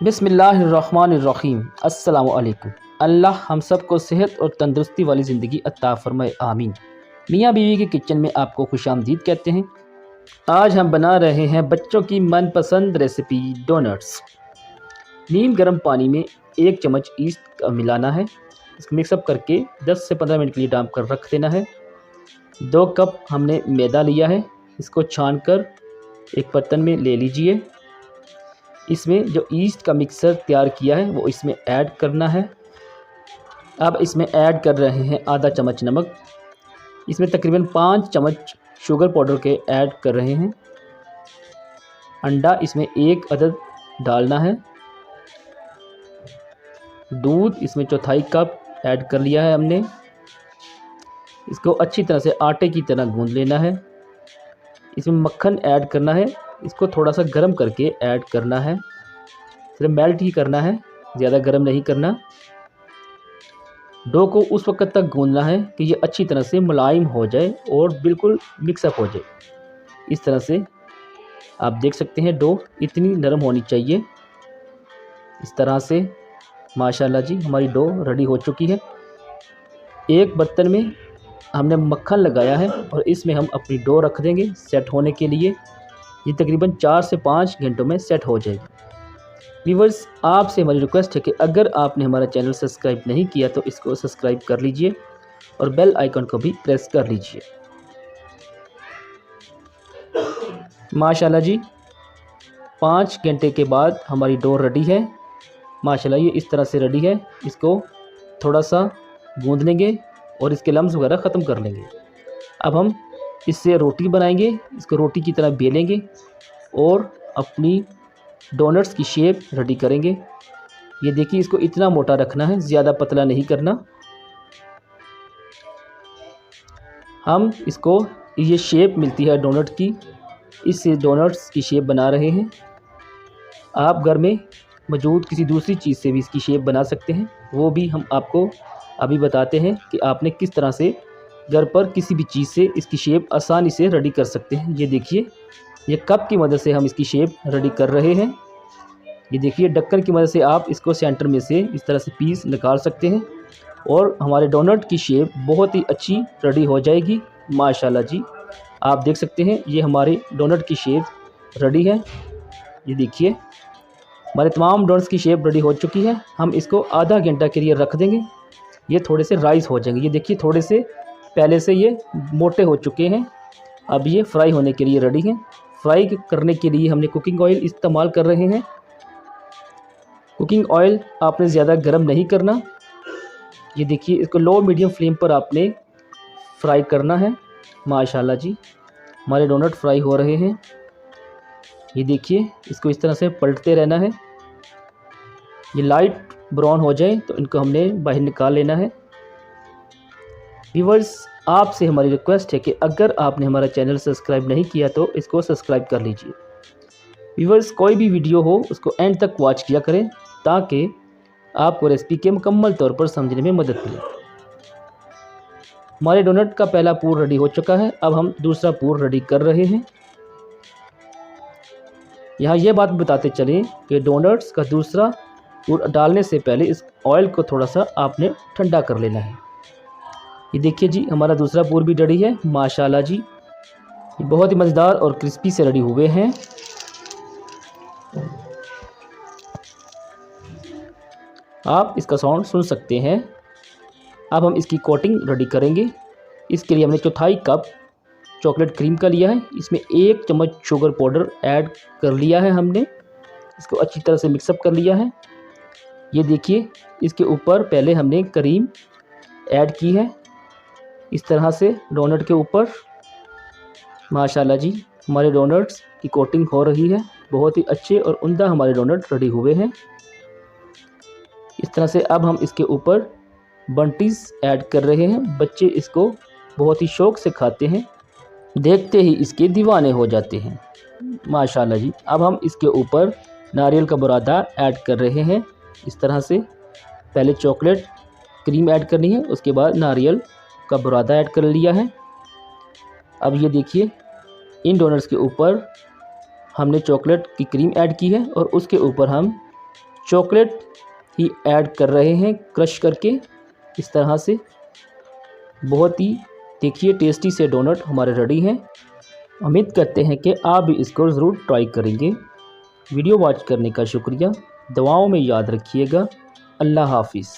बिस्मिल्लाहिर्रहमानिर्रहीम। अस्सलामु अलैकुम। अल्लाह हम सब को सेहत और तंदुरुस्ती वाली ज़िंदगी अता फ़रमाए, आमीन। मियाँ बीवी के किचन में आपको खुशामदीद कहते हैं। आज हम बना रहे हैं बच्चों की मनपसंद रेसिपी डोनट्स। नीम गर्म पानी में 1 चम्मच ईस्ट मिलाना है। इसको मिक्सअप करके 10 से 15 मिनट के लिए डाल कर रख देना है। 2 कप हमने मैदा लिया है, इसको छान कर एक बर्तन में ले लीजिए। इसमें जो ईस्ट का मिक्सर तैयार किया है वो इसमें ऐड करना है। अब इसमें ऐड कर रहे हैं आधा चम्मच नमक। इसमें तकरीबन 5 चम्मच शुगर पाउडर के ऐड कर रहे हैं। अंडा इसमें 1 अदद डालना है। दूध इसमें चौथाई कप ऐड कर लिया है हमने। इसको अच्छी तरह से आटे की तरह गूंद लेना है। इसमें मक्खन ऐड करना है, इसको थोड़ा सा गर्म करके ऐड करना है। सिर्फ मेल्ट ही करना है, ज़्यादा गर्म नहीं करना। डो को उस वक्त तक गूंदना है कि ये अच्छी तरह से मुलायम हो जाए और बिल्कुल मिक्सअप हो जाए। इस तरह से आप देख सकते हैं डो इतनी नरम होनी चाहिए। इस तरह से माशाल्लाह जी हमारी डो रेडी हो चुकी है। एक बर्तन में हमने मक्खन लगाया है और इसमें हम अपनी डो रख देंगे सेट होने के लिए। ये तकरीबन 4 से 5 घंटों में सेट हो जाएगी। व्यूअर्स, आपसे हमारी रिक्वेस्ट है कि अगर आपने हमारा चैनल सब्सक्राइब नहीं किया तो इसको सब्सक्राइब कर लीजिए और बेल आइकन को भी प्रेस कर लीजिए। माशाल्लाह जी 5 घंटे के बाद हमारी डो रेडी है। माशाल्लाह ये इस तरह से रेडी है। इसको थोड़ा सा गूंद लेंगे और इसके लम्स वगैरह ख़त्म कर लेंगे। अब हम इससे रोटी बनाएंगे। इसको रोटी की तरह बेलेंगे और अपनी डोनट्स की शेप रेडी करेंगे। ये देखिए इसको इतना मोटा रखना है, ज़्यादा पतला नहीं करना। हम इसको ये शेप मिलती है डोनट की, इससे डोनट्स की शेप बना रहे हैं। आप घर में मौजूद किसी दूसरी चीज़ से भी इसकी शेप बना सकते हैं, वो भी हम आपको अभी बताते हैं कि आपने किस तरह से घर पर किसी भी चीज़ से इसकी शेप आसानी से रेडी कर सकते हैं। ये देखिए ये कप की मदद से हम इसकी शेप रेडी कर रहे हैं। ये देखिए ढक्कन की मदद से आप इसको सेंटर में से इस तरह से पीस निकाल सकते हैं और हमारे डोनट की शेप बहुत ही अच्छी रेडी हो जाएगी। माशाल्लाह जी आप देख सकते हैं ये हमारे डोनट की शेप रेडी है। ये देखिए हमारे तमाम डोनट्स की शेप रेडी हो चुकी है। हम इसको आधा घंटा के लिए रख देंगे। ये थोड़े से राइस हो जाएंगे। ये देखिए थोड़े से पहले से ये मोटे हो चुके हैं। अब ये फ्राई होने के लिए रेडी हैं। फ्राई करने के लिए हमने कुकिंग ऑयल इस्तेमाल कर रहे हैं। कुकिंग ऑयल आपने ज़्यादा गर्म नहीं करना। ये देखिए इसको लो मीडियम फ्लेम पर आपने फ्राई करना है। माशाल्लाह जी हमारे डोनट फ्राई हो रहे हैं। ये देखिए इसको इस तरह से पलटते रहना है। ये लाइट ब्राउन हो जाए तो इनको हमने बाहर निकाल लेना है। व्यूअर्स, आपसे हमारी रिक्वेस्ट है कि अगर आपने हमारा चैनल सब्सक्राइब नहीं किया तो इसको सब्सक्राइब कर लीजिए। व्यूअर्स, कोई भी वीडियो हो उसको एंड तक वॉच किया करें ताकि आपको रेसिपी के मुकम्मल तौर पर समझने में मदद मिले। हमारे डोनट का पहला पूर रेडी हो चुका है। अब हम दूसरा पूर रेडी कर रहे हैं। यहाँ ये बात बताते चलें कि डोनट्स का दूसरा पूर डालने से पहले इस ऑयल को थोड़ा सा आपने ठंडा कर लेना है। ये देखिए जी हमारा दूसरा पूर भी रेडी है। माशाल्लाह जी ये बहुत ही मज़ेदार और क्रिस्पी से रेडी हुए हैं। आप इसका साउंड सुन सकते हैं। अब हम इसकी कोटिंग रेडी करेंगे। इसके लिए हमने चौथाई कप चॉकलेट क्रीम का लिया है। इसमें 1 चम्मच शुगर पाउडर ऐड कर लिया है हमने। इसको अच्छी तरह से मिक्सअप कर लिया है। ये देखिए इसके ऊपर पहले हमने क्रीम ऐड की है इस तरह से डोनट के ऊपर। माशाल्लाह जी हमारे डोनट्स की कोटिंग हो रही है। बहुत ही अच्छे और उम्दा हमारे डोनट रेडी हुए हैं। इस तरह से अब हम इसके ऊपर बंटीज ऐड कर रहे हैं। बच्चे इसको बहुत ही शौक़ से खाते हैं, देखते ही इसके दीवाने हो जाते हैं। माशाल्लाह जी अब हम इसके ऊपर नारियल का बुरादा ऐड कर रहे हैं। इस तरह से पहले चॉकलेट क्रीम ऐड करनी है, उसके बाद नारियल का बुरादा ऐड कर लिया है। अब ये देखिए इन डोनट्स के ऊपर हमने चॉकलेट की क्रीम ऐड की है और उसके ऊपर हम चॉकलेट ही ऐड कर रहे हैं क्रश करके इस तरह से। बहुत ही देखिए टेस्टी से डोनट हमारे रेडी हैं। उम्मीद करते हैं कि आप भी इसको ज़रूर ट्राई करेंगे। वीडियो वॉच करने का शुक्रिया। दुआओं में याद रखिएगा। अल्लाह हाफिज़।